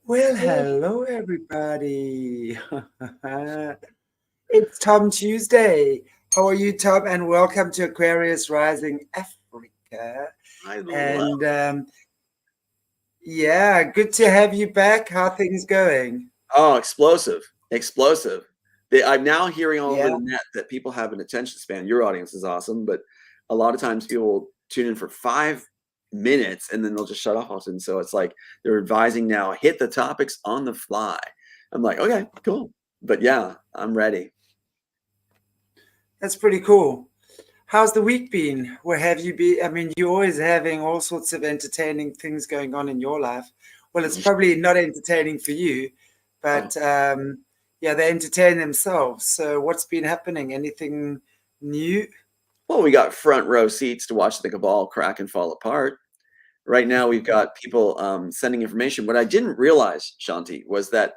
Well, hello everybody. It's Tom Tuesday. How are you, Tom? And welcome to Aquarius Rising Africa. I love. And yeah, good to have you back. How are things going? Oh, explosive, explosive. I'm now hearing all over Yeah. the net that people have an attention span. Your audience is awesome, but a lot of times people will tune in for 5 minutes and then they'll just shut off often. So it's like they're advising now, hit the topics on the fly. I'm like, okay, cool. But yeah, I'm ready. That's pretty cool. How's the week been? Where have you been? I mean, you're always having all sorts of entertaining things going on in your life. Well, it's probably not entertaining for you, Oh, but yeah, they entertain themselves. So, what's been happening? Anything new? well, we got front row seats to watch the cabal crack and fall apart. Right now, we've got people sending information. What I didn't realize, Shanti, was that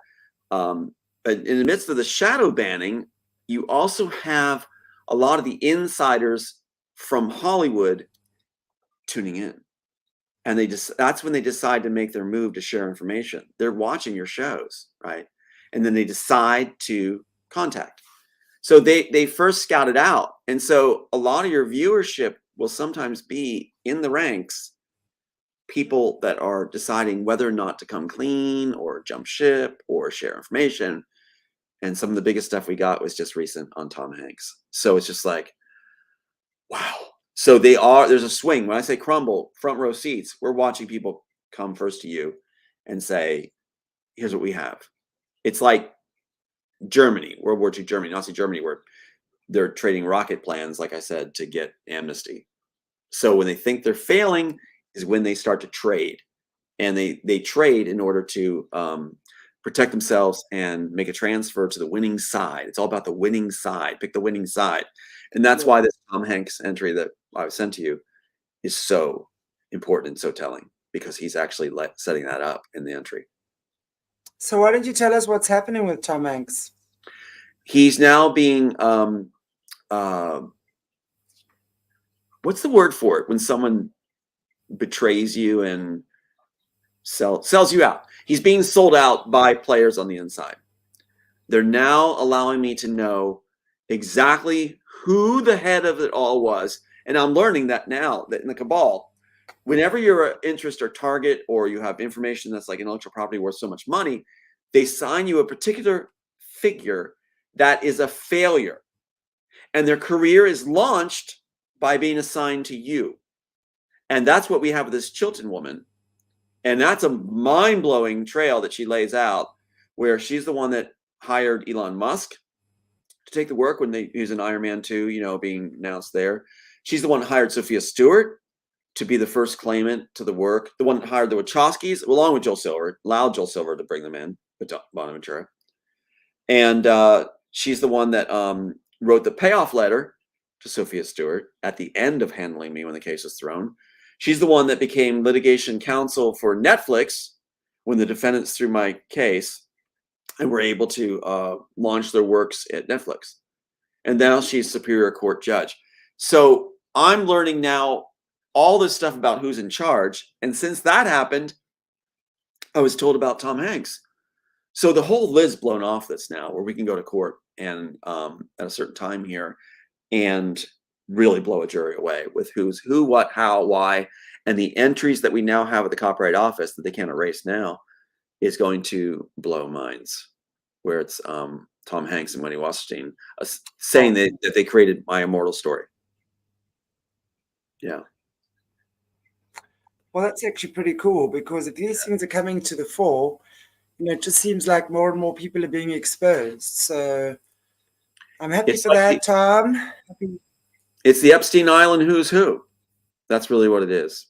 in the midst of the shadow banning, you also have a lot of the insiders from Hollywood tuning in. And that's when they decide to make their move to share information. They're watching your shows, right? And then they decide to contact. So they first scout it out. And so a lot of your viewership will sometimes be in the ranks people that are deciding whether or not to come clean or jump ship or share information. And some of the biggest stuff we got was just recent on Tom Hanks. So it's just like, wow. So there's a swing. When I say crumble, front row seats, we're watching people come first to you and say, here's what we have. It's like Germany, World War II Germany, Nazi Germany, where they're trading rocket plans, like I said, to get amnesty. So when they think they're failing is when they start to trade. And they trade in order to protect themselves and make a transfer to the winning side. It's all about the winning side. Pick the winning side. And that's Yeah. why this Tom Hanks entry that I sent to you is so important and so telling, because he's actually setting that up in the entry. So, why don't you tell us what's happening with Tom Hanks? He's now being uh, what's the word for it when someone betrays you and sells you out? He's being sold out by players on the inside. They're now allowing me to know exactly who the head of it all was. And I'm learning that now that in the cabal, whenever you're an interest or target, or you have information that's like intellectual property worth so much money, they assign you a particular figure that is a failure. And their career is launched by being assigned to you. And that's what we have with this Chilton woman. And that's a mind-blowing trail that she lays out, where she's the one that hired Elon Musk to take the work when he was in Iron Man 2, being announced there. She's the one that hired Sophia Stewart to be the first claimant to the work. The one that hired the Wachowskis, along with Joel Silver, allowed Joel Silver to bring them in, Bonaventura. And she's the one that wrote the payoff letter to Sophia Stewart at the end of Handling Me when the case was thrown. She's the one that became litigation counsel for Netflix when the defendants threw my case and were able to launch their works at Netflix. And now she's Superior Court judge. So I'm learning now all this stuff about who's in charge. And since that happened, I was told about Tom Hanks. So the whole lid's blown off this now, where we can go to court and at a certain time here and really blow a jury away with who's who, what, how, why, and the entries that we now have at the Copyright Office that they can't erase now is going to blow minds. Where it's Tom Hanks and Wendy Wasserstein saying that they created my immortal story. Yeah. Well, that's actually pretty cool because if these things are coming to the fore, it just seems like more and more people are being exposed. So, I'm happy It's for like that, Tom. it's the Epstein Island who's who. That's really what it is.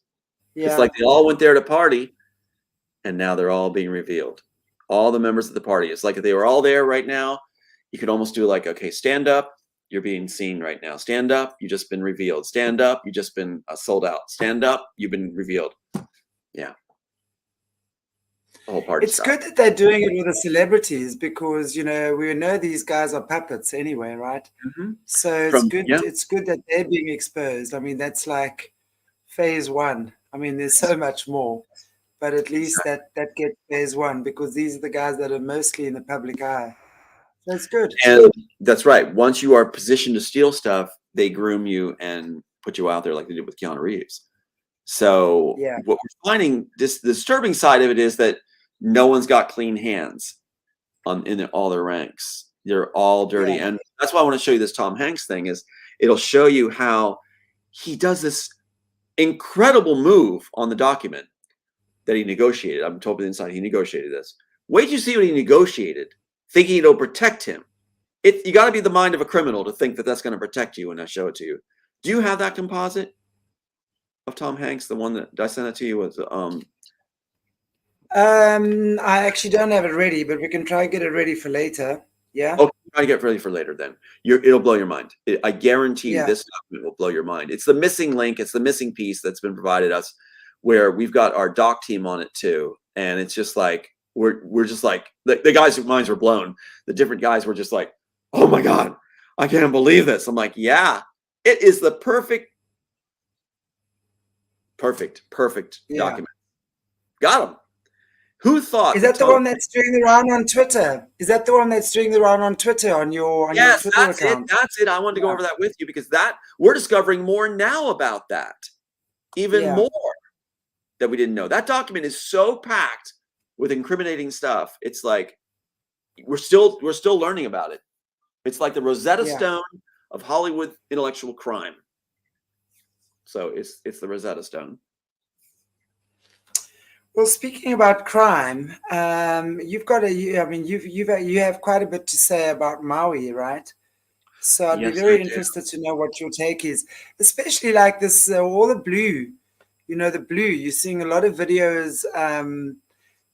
It's Yeah. like they all went there to party, and now they're all being revealed. All the members of the party. It's like if they were all there right now, you could almost do like, okay, stand up. You're being seen right now. Stand up. You've just been revealed. Stand up. You've just been sold out. Stand up. You've been revealed. Yeah. The whole party It's style. good that they're doing it with the celebrities because, we know these guys are puppets anyway, right? Mm-hmm. So it's From good. yeah. It's good that they're being exposed. I mean, that's like phase one. I mean, there's so much more. but at least that gets phase one, because these are the guys that are mostly in the public eye. That's good. And that's right. Once you are positioned to steal stuff, they groom you and put you out there like they did with Keanu Reeves. So what we're finding, this the disturbing side of it is that no one's got clean hands in all their ranks. They're all dirty. Yeah. And that's why I want to show you this Tom Hanks thing. Is it'll show you how he does this incredible move on the document that he negotiated. I'm told by the inside he negotiated this. Wait till you see what he negotiated, thinking it'll protect him. You got to be the mind of a criminal to think that that's going to protect you when I show it to you. Do you have that composite of Tom Hanks? The one that I sent it to you was I actually don't have it ready, but we can try and get it ready for later. Yeah. Okay, try to get ready for later then. It'll blow your mind. I guarantee you this document will blow your mind. It's the missing link. It's the missing piece that's been provided us, where we've got our doc team on it too. And it's just like, we're just like, the guys whose minds were blown. The different guys were just like, oh my God, I can't believe this. I'm like, yeah, it is the perfect document. Got him. Who thought? Is that the one that's doing the round on Twitter? Is that the one that's doing the round on Twitter on your Twitter account? That's it. I wanted to go over that with you because we're discovering more now about that, even more that we didn't know. That document is so packed with incriminating stuff. It's like we're still learning about it. It's like the Rosetta Stone of Hollywood intellectual crime. So it's the Rosetta Stone. Well, speaking about crime, you have quite a bit to say about Maui, right? So I'd be very interested to know what your take is, especially like this, all the blue, the blue. You're seeing a lot of videos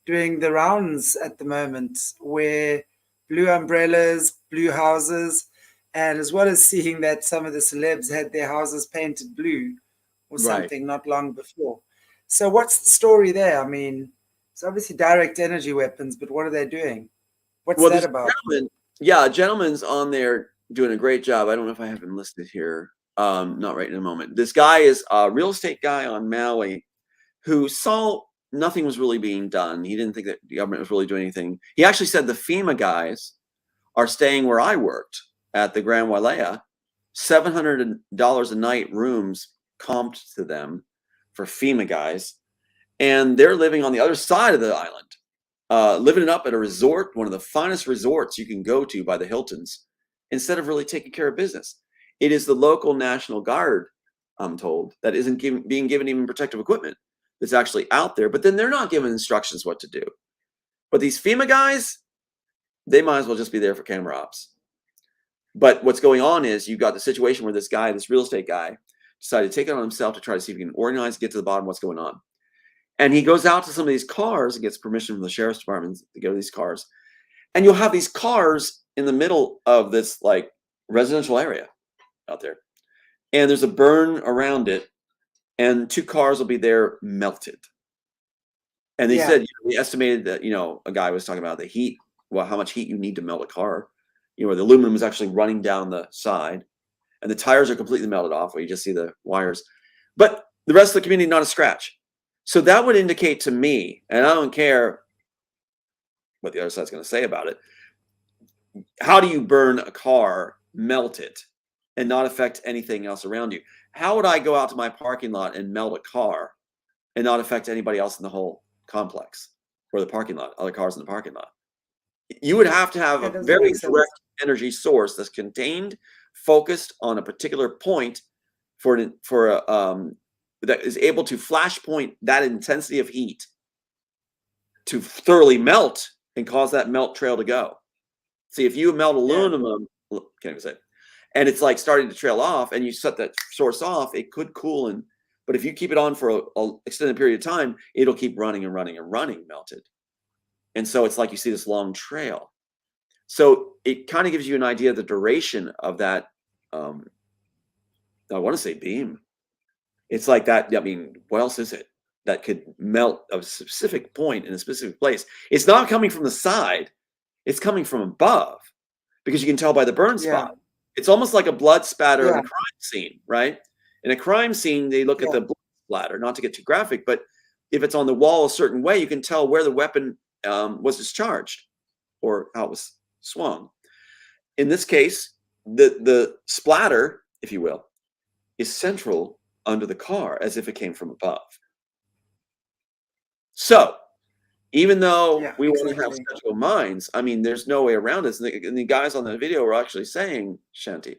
doing the rounds at the moment where blue umbrellas, blue houses, and as well as seeing that some of the celebs had their houses painted blue or something not long before. So what's the story there? I mean, it's obviously direct energy weapons, but what are they doing? What's that about? A gentleman's on there doing a great job. I don't know if I have him listed here. Not right in a moment. This guy is a real estate guy on Maui who saw nothing was really being done. He didn't think that the government was really doing anything. He actually said the FEMA guys are staying where I worked at the Grand Wailea, $700 a night rooms comped to them for FEMA guys, and they're living on the other side of the island, living it up at a resort, one of the finest resorts you can go to by the Hiltons, instead of really taking care of business. It is the local National Guard, I'm told, that isn't being given even protective equipment that's actually out there, but then they're not given instructions what to do. But these FEMA guys, they might as well just be there for camera ops. But what's going on is you've got the situation where this real estate guy, decided to take it on himself to try to see if he can organize, get to the bottom of what's going on. And he goes out to some of these cars and gets permission from the sheriff's department to go to these cars. And you'll have these cars in the middle of this like residential area out there. And there's a burn around it. And 2 cars will be there melted. And they said, they estimated that, a guy was talking about the heat, how much heat you need to melt a car. Where the aluminum is actually running down the side. And the tires are completely melted off where you just see the wires. But the rest of the community, not a scratch. So that would indicate to me, and I don't care what the other side's going to say about it, how do you burn a car, melt it, and not affect anything else around you? How would I go out to my parking lot and melt a car and not affect anybody else in the whole complex or the parking lot, other cars in the parking lot? You would have to have a very direct energy source that's contained, focused on a particular point that is able to flashpoint that intensity of heat to thoroughly melt and cause that melt trail to go. See, if you melt aluminum, can't even say it, and it's like starting to trail off, and you set that source off, it could cool, but if you keep it on for an extended period of time, it'll keep running and running and running melted. And so it's like you see this long trail. So it kind of gives you an idea of the duration of that. I want to say beam. It's like that. I mean, what else is it that could melt a specific point in a specific place? It's not coming from the side. It's coming from above, because you can tell by the burn spot. It's almost like a blood spatter in a crime scene, right? In a crime scene, they look at the blood splatter, not to get too graphic, but if it's on the wall a certain way, you can tell where the weapon was discharged or how it was swung. In this case, the splatter, if you will, is central under the car, as if it came from above. So even though we want to have skeptical minds, I mean, there's no way around this. And the guys on the video were actually saying, Shanti,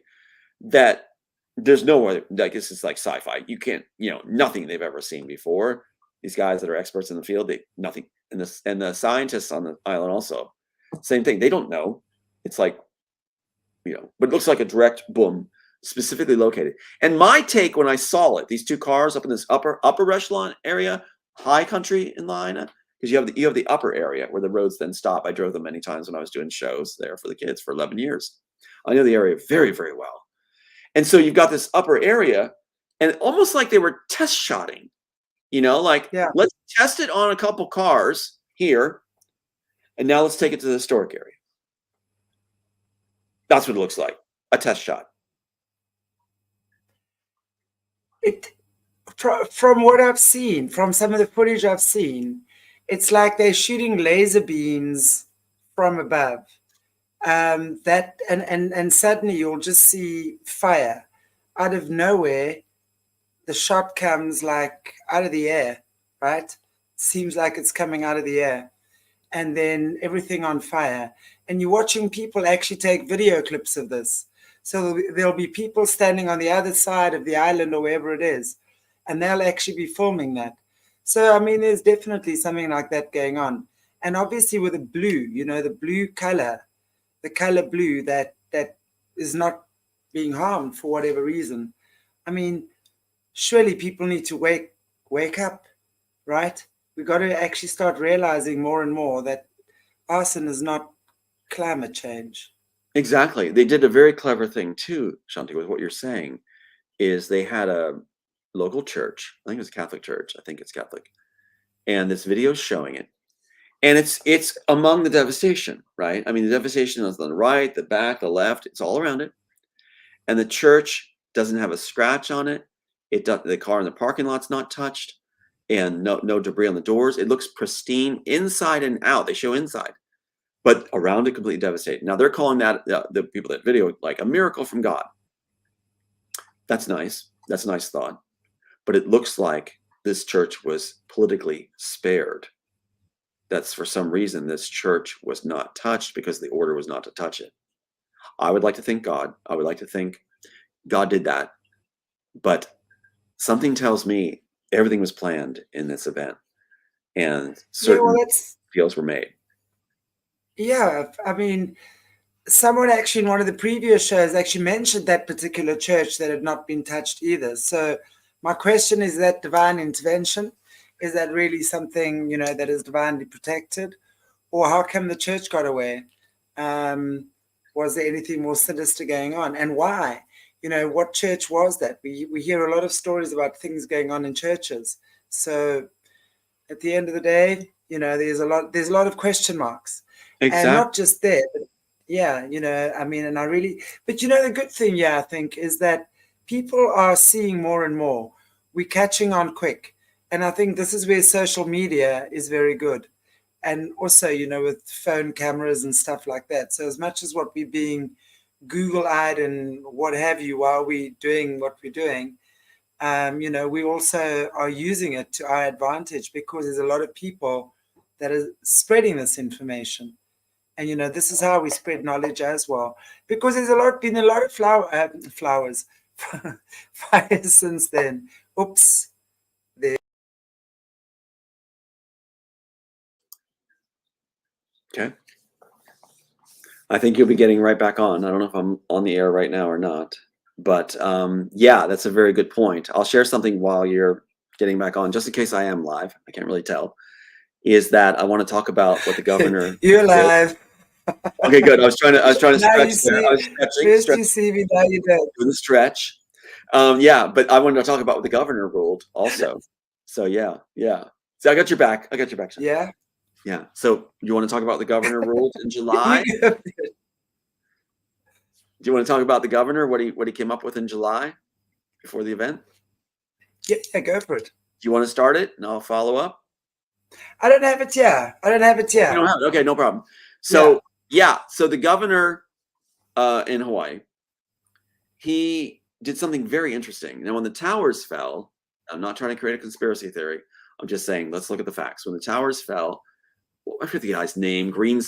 that there's no way, like, this is like sci-fi. You can't, nothing they've ever seen before. These guys that are experts in the field, nothing. And the scientists on the island also, same thing. They don't know. It's like, but it looks like a direct boom, specifically located. And my take when I saw it, these two cars up in this upper echelon area, high country in Lahaina, because you have the upper area where the roads then stop. I drove them many times when I was doing shows there for the kids for 11 years. I know the area very, very well. And so you've got this upper area, and almost like they were test shotting, let's test it on a couple cars here, and now let's take it to the historic area. That's what it looks like, a test shot. From what I've seen, from some of the footage I've seen, it's like they're shooting laser beams from above. And suddenly you'll just see fire out of nowhere. The shot comes like out of the air, right? Seems like it's coming out of the air, and then everything on fire. And you're watching people actually take video clips of this. So there'll be people standing on the other side of the island or wherever it is, and they'll actually be filming that. So, I mean, there's definitely something like that going on. And obviously with the blue, the blue color, the color blue that is not being harmed for whatever reason. I mean, surely people need to wake up, right? We've got to actually start realizing more and more that arson is not climate change. Exactly. They did a very clever thing too, Shanti, with what you're saying, is they had a local church. I think it was a Catholic church. I think it's Catholic. And this video is showing it. And it's among the devastation, right? I mean, the devastation is on the right, the back, the left. It's all around it. And the church doesn't have a scratch on it. The car in the parking lot's not touched, and no debris on the doors. It looks pristine inside and out. They show inside, but around it completely devastated. Now they're calling that the people that video like a miracle from God. That's nice. That's a nice thought. But it looks like this church was politically spared. That's for some reason this church was not touched because the order was not to touch it. I would like to think God. I would like to think God did that. But something tells me everything was planned in this event, and certain deals were made. Yeah, I mean, someone actually in one of the previous shows actually mentioned that particular church that had not been touched either. So my question is that divine intervention? Is that really something, that is divinely protected? Or how come the church got away? Was there anything more sinister going on? And why? What church was that? We hear a lot of stories about things going on in churches. So at the end of the day, there's a lot of question marks. Exactly. And not just there, but I mean, and I really, but the good thing, I think, is that people are seeing more and more. We're catching on quick. And I think this is where social media is very good. And also, with phone cameras and stuff like that. So as much as what we're being Google-eyed and what have you while we're doing what we're doing, we also are using it to our advantage, because there's a lot of people that are spreading this information. And, this is how we spread knowledge as well, because there's been a lot of fires since then. Oops. Okay. I think you'll be getting right back on. I don't know if I'm on the air right now or not, but that's a very good point. I'll share something while you're getting back on, just in case I am live. I can't really tell. Is that I want to talk about what the governor. You're live. Okay, good. I was trying to stretch there. I was stretching. First you see me, now you don't. Doing the stretch. But I wanted to talk about what the governor ruled also. So yeah. So I got your back. Sean. Yeah. Yeah. So you want to talk about the governor ruled in July? Do you want to talk about the governor, what he came up with in July before the event? Yeah, go for it. Do you want to start it and I'll follow up? I don't have it here. I don't have it here. You don't have it? Okay, no problem. So so the governor in Hawaii, he did something very interesting. Now, when the towers fell, I'm not trying to create a conspiracy theory. I'm just saying, let's look at the facts. When the towers fell, I forget the guy's name, Green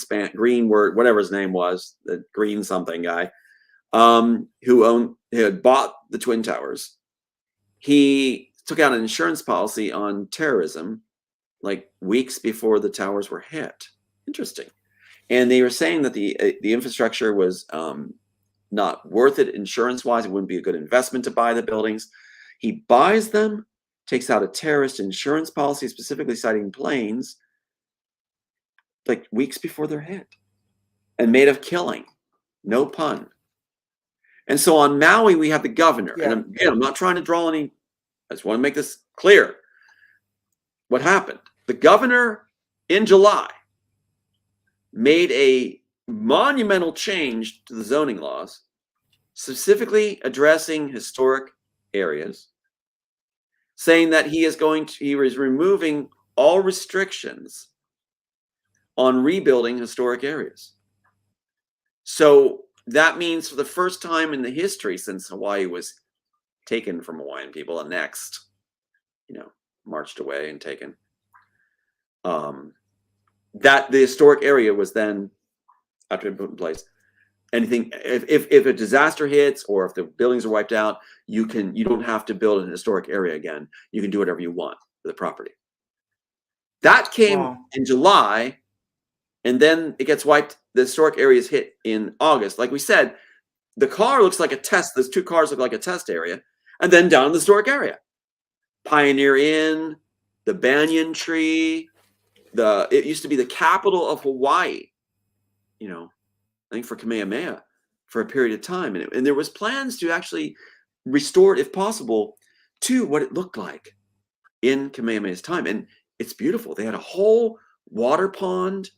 word, whatever his name was, the Green something guy, who had bought the Twin Towers. He took out an insurance policy on terrorism like weeks before the towers were hit. Interesting. And they were saying that the infrastructure was not worth it insurance-wise. It wouldn't be a good investment to buy the buildings. He buys them, takes out a terrorist insurance policy, specifically citing planes, like weeks before they're hit, and made of killing. No pun. And so on Maui, we have the governor. Yeah. And again, I'm not trying to draw any, I just want to make this clear. What happened? The governor in July made a monumental change to the zoning laws, specifically addressing historic areas, saying that he is removing all restrictions on rebuilding historic areas. So that means for the first time in the history since Hawaii was taken from Hawaiian people, annexed, marched away and taken, that the historic area was then, after being put in place, anything, if a disaster hits or if the buildings are wiped out, you don't have to build an historic area again. You can do whatever you want with the property. That came in July, and then it gets wiped. The historic area is hit in August. Like we said, the car looks like a test. Those two cars look like a test area. And then down in the historic area, Pioneer Inn, the banyan tree, it used to be the capital of Hawaii, I think for Kamehameha for a period of time. And there was plans to actually restore it, if possible, to what it looked like in Kamehameha's time. And it's beautiful. They had a whole water pond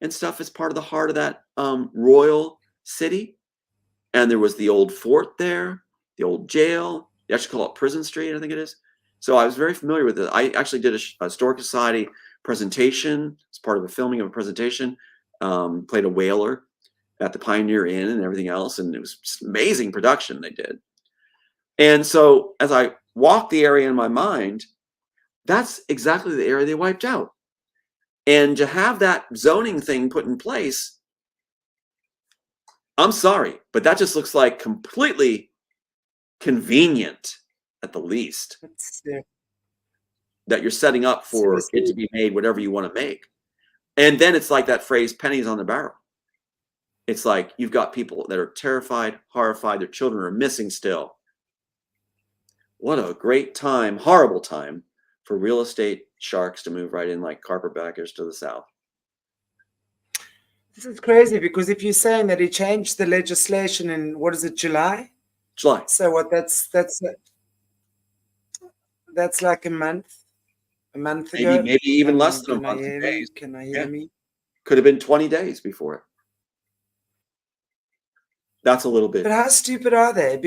and stuff as part of the heart of that royal city. And there was the old fort there, the old jail. They actually call it Prison Street, I think it is. So I was very familiar with it. I actually did a Historic Society presentation as part of a filming of a presentation, played a whaler at the Pioneer Inn and everything else. And it was just amazing production they did. And so as I walked the area in my mind, that's exactly the area they wiped out. And to have that zoning thing put in place, I'm sorry, but that just looks like completely convenient at the least. That you're setting up for it to be made whatever you want to make. And then it's like that phrase, pennies on the barrel. It's like you've got people that are terrified, horrified, their children are missing still. What a great time, horrible time for real estate sharks to move right in like carpetbaggers to the south. This is crazy because if you're saying that he changed the legislation in, what is it, July? July. So what? That's like a month ago. Maybe even less than a month. Days. Can I hear me? Could have been 20 days before it. That's a little bit. But how stupid are they?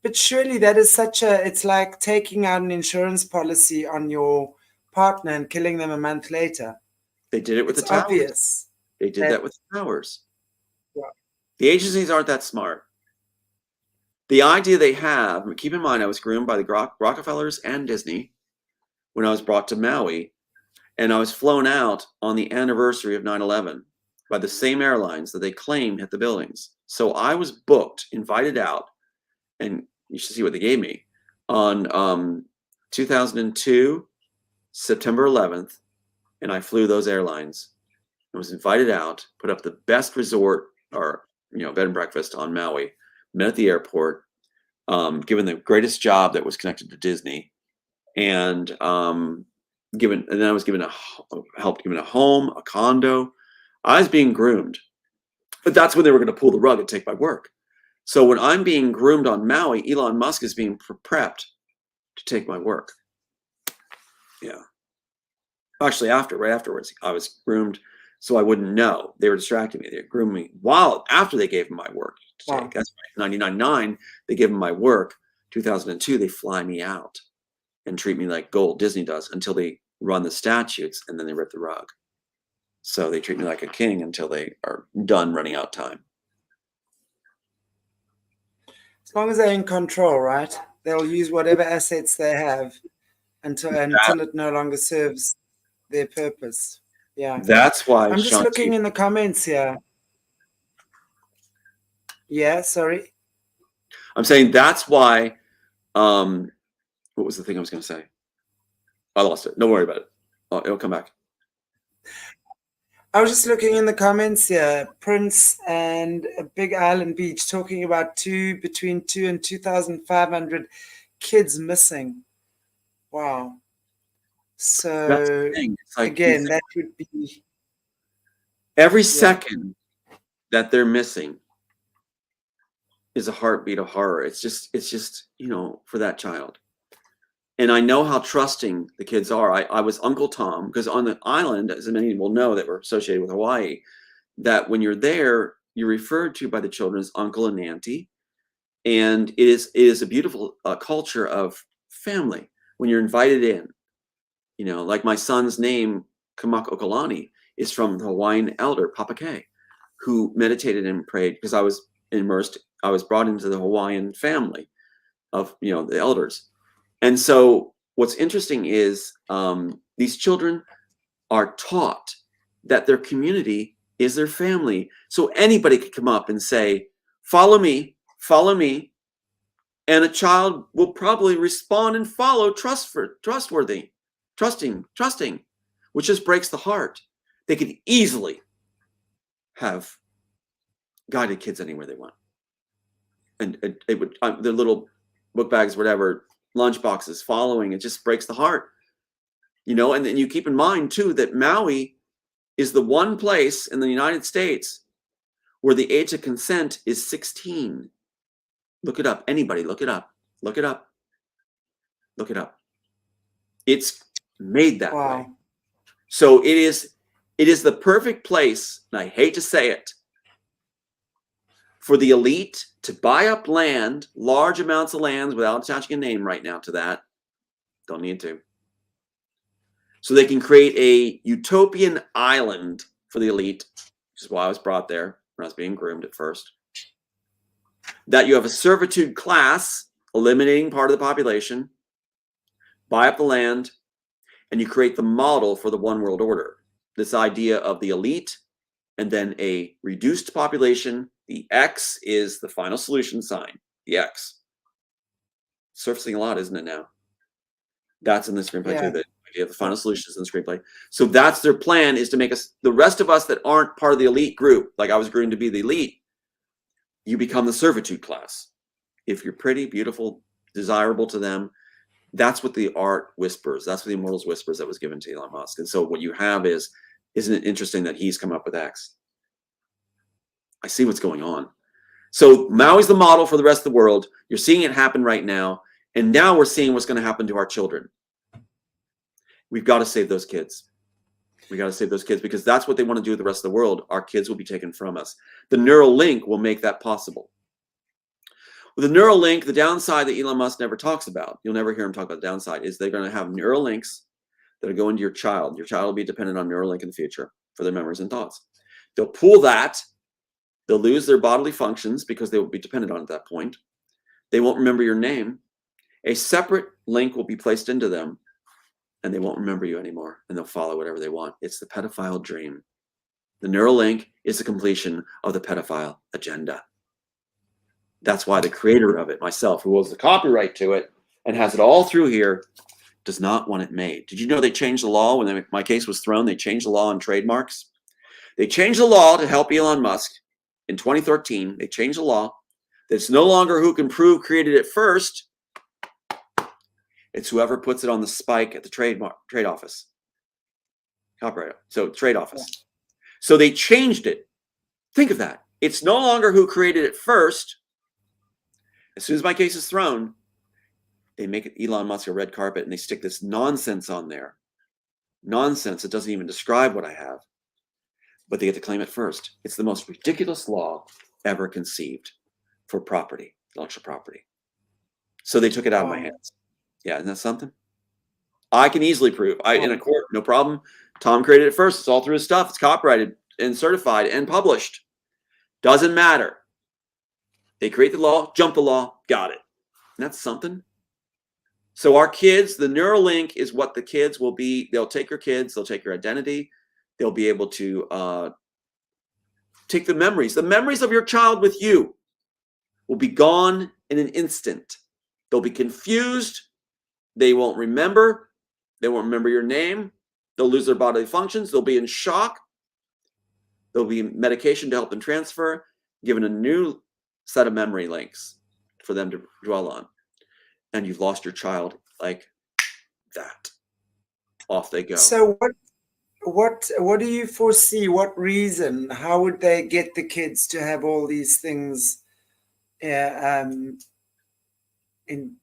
But surely that is it's like taking out an insurance policy on your partner and killing them a month later. They did it with the towers. Obvious. They did that with the towers. Yeah. The agencies aren't that smart. The idea they have, keep in mind, I was groomed by the Rockefellers and Disney when I was brought to Maui, and I was flown out on the anniversary of 9/11 by the same airlines that they claimed hit the buildings. So I was booked, invited out, and you should see what they gave me on 2002, September 11th, and I flew those airlines. I was invited out, put up the best resort or bed and breakfast on Maui, met at the airport, given the greatest job that was connected to Disney, and then I was helped given a home, a condo. I was being groomed, but that's when they were going to pull the rug and take my work. So when I'm being groomed on Maui, Elon Musk is being prepped to take my work. Yeah. Actually, right afterwards, I was groomed so I wouldn't know. They were distracting me. They groomed me after they gave him my work to take. That's right. 99.9, they give him my work. 2002, they fly me out and treat me like gold. Disney does, until they run the statutes, and then they rip the rug. So they treat me like a king until they are done running out of time. As long as they're in control, right? They'll use whatever assets they have until it no longer serves their purpose. Yeah. That's why I'm just looking in the comments here. Yeah, sorry. I'm saying that's why. What was the thing I was going to say? I lost it. Don't worry about it. It'll come back. I was just looking in the comments here. Prince and Big Island Beach talking about between 2 and 2,500 kids missing. Wow. So like, again, that would be every second that they're missing is a heartbeat of horror. It's just, you know, for that child. And I know how trusting the kids are. I was Uncle Tom, because on the island, as many will know that were associated with Hawaii, that when you're there, you're referred to by the children as uncle and auntie. And it is a beautiful culture of family when you're invited in. You know, like my son's name, Kamakokalani, is from the Hawaiian elder, Papa K, who meditated and prayed, because I was brought into the Hawaiian family of, you know, the elders. And so what's interesting is these children are taught that their community is their family. So anybody could come up and say, follow me, and a child will probably respond and follow, trustworthy, trusting, which just breaks the heart. They could easily have guided kids anywhere they want. And it would, their little book bags, whatever, lunch boxes, following, it just breaks the heart. You know, and then you keep in mind too that Maui is the one place in the United States where the age of consent is 16. Look it up. Anybody, look it up. Look it up. Look it up. It's made that way. So it is the perfect place, and I hate to say it, for the elite to buy up land, large amounts of land, without attaching a name right now to that. Don't need to. So they can create a utopian island for the elite, which is why I was brought there when I was being groomed at first. That you have a servitude class, eliminating part of the population, buy up the land, and you create the model for the one world order. This idea of the elite and then a reduced population. The X is the final solution sign, the X. Surfacing a lot, isn't it now? That's in the screenplay too, the idea of the final solutions in the screenplay. So that's their plan, is to make us, the rest of us that aren't part of the elite group, like I was groomed to be the elite, you become the servitude class. If you're pretty, beautiful, desirable to them, that's what the art whispers. That's what the Immortals whispers that was given to Elon Musk. And so what you have is, isn't it interesting that he's come up with X? I see what's going on. So Maui's the model for the rest of the world. You're seeing it happen right now. And now we're seeing what's going to happen to our children. We've got to save those kids. We got to save those kids, because that's what they want to do with the rest of the world. Our kids will be taken from us. The Neuralink will make that possible. With the Neuralink, the downside that Elon Musk never talks about, you'll never hear him talk about the downside, is they're going to have Neuralinks that are going to your child. Your child will be dependent on Neuralink in the future for their memories and thoughts. They'll pull that. They'll lose their bodily functions because they will be dependent on it at that point. They won't remember your name. A separate link will be placed into them, and they won't remember you anymore, and they'll follow whatever they want. It's the pedophile dream. The Neuralink is the completion of the pedophile agenda. That's why the creator of it, myself, who owns the copyright to it and has it all through here, does not want it made. Did you know they changed the law when my case was thrown? They changed the law on trademarks. They changed the law to help Elon Musk. In 2013, they changed the law that it's no longer who can prove created it first. It's whoever puts it on the spike at the trade office. Copyright. So trade office. Yeah. So they changed it. Think of that. It's no longer who created it first. As soon as my case is thrown, they make it Elon Musk a red carpet, and they stick this nonsense on there. Nonsense. It doesn't even describe what I have. But they get to claim it first. It's the most ridiculous law ever conceived for property, intellectual property. So they took it out of my hands. Yeah, isn't that something? I can easily prove. In a court, no problem. Tom created it first. It's all through his stuff. It's copyrighted and certified and published. Doesn't matter. They create the law, jump the law, got it. And that's something. So our kids, the Neuralink is what the kids will be. They'll take your kids. They'll take your identity. They'll be able to take the memories. The memories of your child with you will be gone in an instant. They'll be confused. They won't remember. They won't remember your name. They'll lose their bodily functions. They'll be in shock. There'll be medication to help them transfer, given a new set of memory links for them to dwell on. And you've lost your child like that. Off they go. So what do you foresee? What reason? How would they get the kids to have all these things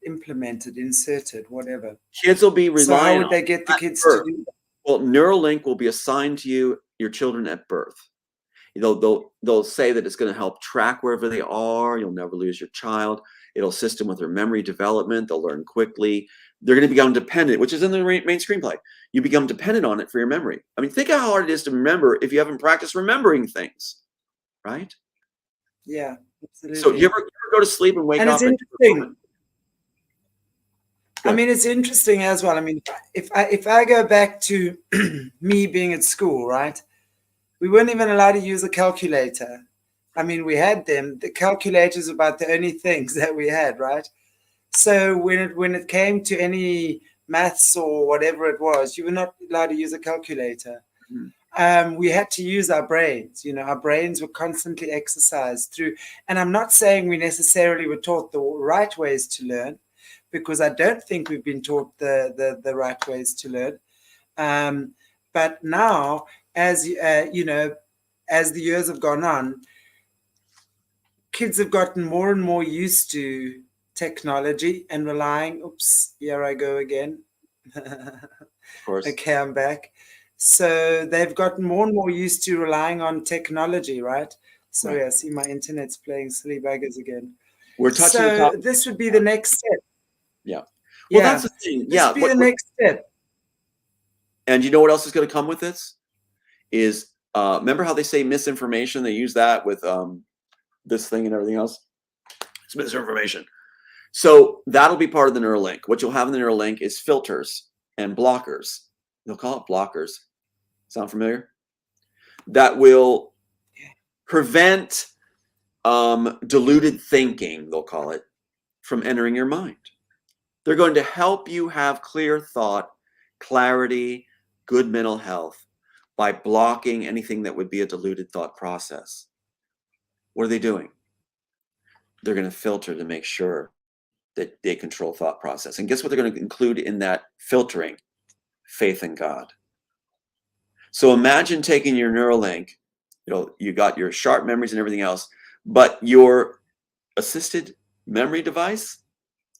implemented, inserted, whatever? Kids will be relying. So how would they get the kids to do that? Well, Neuralink will be assigned to you, your children at birth. They'll say that it's going to help track wherever they are. You'll never lose your child. It'll assist them with their memory development. They'll learn quickly. They're going to become dependent, which is in the main screenplay. You become dependent on it for your memory. I mean, think how hard it is to remember if you haven't practiced remembering things, right? Yeah, absolutely. So you ever go to sleep and wake up? And it's interesting. I mean, it's interesting as well. I mean, if I go back to me being at school, right? We weren't even allowed to use a calculator. I mean, we had them. The calculators were about the only things that we had, right? So when it came to any maths or whatever it was, you were not allowed to use a calculator. Mm-hmm. We had to use our brains. You know, our brains were constantly exercised through. And I'm not saying we necessarily were taught the right ways to learn, because I don't think we've been taught the right ways to learn. But now, as you know, as the years have gone on, kids have gotten more and more used to technology and relying. Oops, here I go again. Of course. Okay, I'm back. So they've gotten more and more used to relying on technology, right? Sorry, right. I see my internet's playing silly buggers again. We're touching so the top. This would be the next step. Yeah. Well, that's the thing. This would be the next step. And you know what else is going to come with this? Is remember how they say misinformation? They use that with this thing and everything else. It's misinformation. So that'll be part of the Neuralink. What you'll have in the Neuralink is filters and blockers. They'll call it blockers. Sound familiar? That will prevent deluded thinking, they'll call it, from entering your mind. They're going to help you have clear thought, clarity, good mental health by blocking anything that would be a deluded thought process. What are they doing? They're going to filter to make sure that they control thought process. And guess what they're going to include in that filtering? Faith in God. So imagine taking your Neuralink, you got your sharp memories and everything else, but your assisted memory device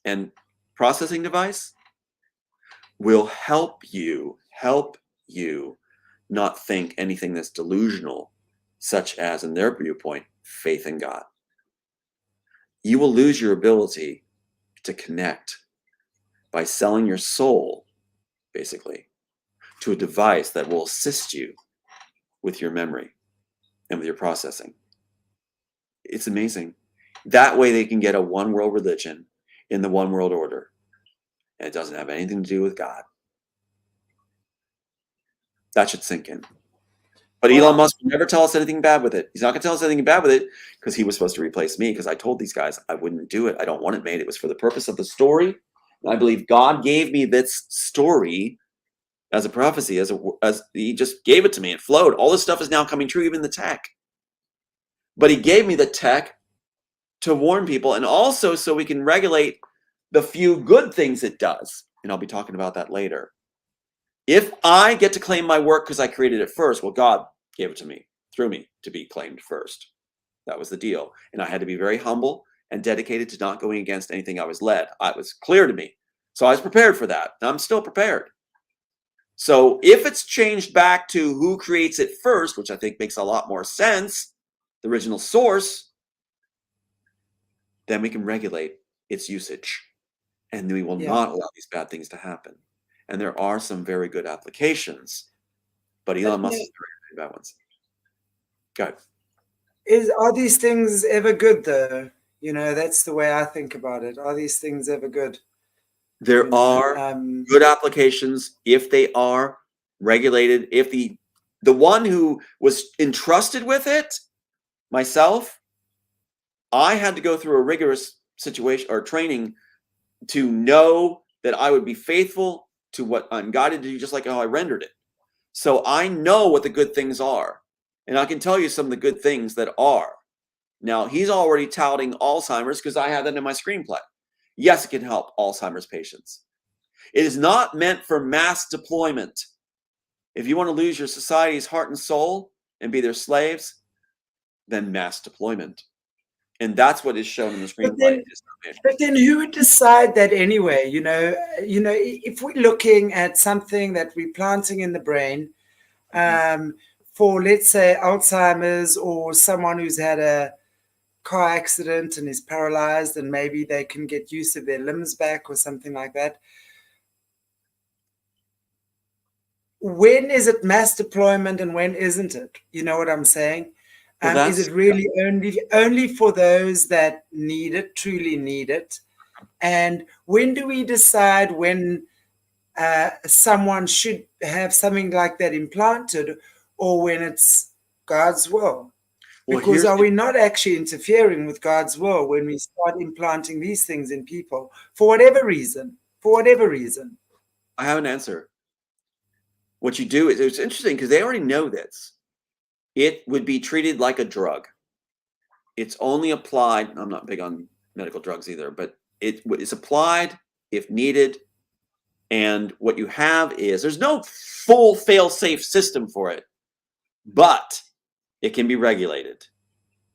and processing device will help you not think anything that's delusional, such as, in their viewpoint, faith in God. You will lose your ability to connect by selling your soul, basically, to a device that will assist you with your memory and with your processing. It's amazing. That way they can get a one world religion in the one world order. And it doesn't have anything to do with God. That should sink in. But Elon Musk will never tell us anything bad with it. He's not going to tell us anything bad with it because he was supposed to replace me, because I told these guys I wouldn't do it. I don't want it made. It was for the purpose of the story. And I believe God gave me this story as a prophecy, as he just gave it to me. It flowed. All this stuff is now coming true, even the tech. But he gave me the tech to warn people, and also so we can regulate the few good things it does. And I'll be talking about that later. If I get to claim my work because I created it first, well, God gave it to me, through me, to be claimed first. That was the deal. And I had to be very humble and dedicated to not going against anything I was led. It was clear to me. So I was prepared for that. And I'm still prepared. So if it's changed back to who creates it first, which I think makes a lot more sense, the original source, then we can regulate its usage. And we will not allow these bad things to happen. and there are some very good applications, but Elon Musk is very bad ones. Go ahead. Are these things ever good though? You know, that's the way I think about it. Are these things ever good? There are good applications if they are regulated. If the one who was entrusted with it, myself, I had to go through a rigorous situation or training to know that I would be faithful to what I'm guided to do, just like how I rendered it. So I know what the good things are. And I can tell you some of the good things that are. Now, he's already touting Alzheimer's because I have that in my screenplay. Yes, it can help Alzheimer's patients. It is not meant for mass deployment. If you want to lose your society's heart and soul and be their slaves, then mass deployment. And that's what is shown in the screenplay. But then who would decide that anyway? You know, if we're looking at something that we're planting in the brain, for, let's say, Alzheimer's or someone who's had a car accident and is paralyzed and maybe they can get use of their limbs back or something like that. When is it mass deployment and when isn't it? You know what I'm saying? Is it really only for those that need it, truly need it? And when do we decide when someone should have something like that implanted, or when it's God's will? Because are we not actually interfering with God's will when we start implanting these things in people for whatever reason? For whatever reason. I have an answer. What you do is, it's interesting because they already know this. It would be treated like a drug. It's only applied. I'm not big on medical drugs either, but it is applied if needed. And what you have is, there's no full fail-safe system for it, but it can be regulated.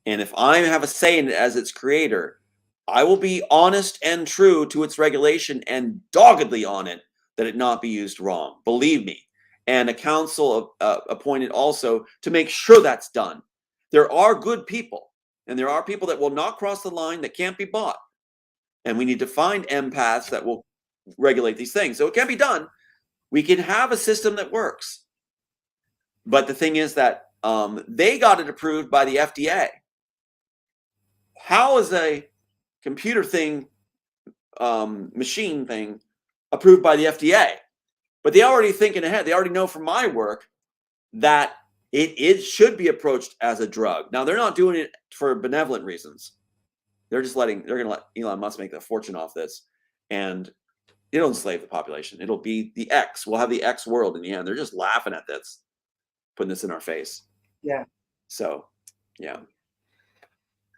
And if I have a say in it as its creator, I will be honest and true to its regulation and doggedly on it that it not be used wrong. Believe me. And a council appointed also to make sure that's done. There are good people, and there are people that will not cross the line that can't be bought. And we need to find empaths that will regulate these things. So it can be done. We can have a system that works. But the thing is that they got it approved by the FDA. How is a computer thing, machine thing, approved by the FDA? But they already thinking ahead. They already know from my work that it should be approached as a drug. Now, they're not doing it for benevolent reasons. They're going to let Elon Musk make a fortune off this. And it'll enslave the population. It'll be the X. We'll have the X world in the end. They're just laughing at this, putting this in our face. Yeah. So, yeah.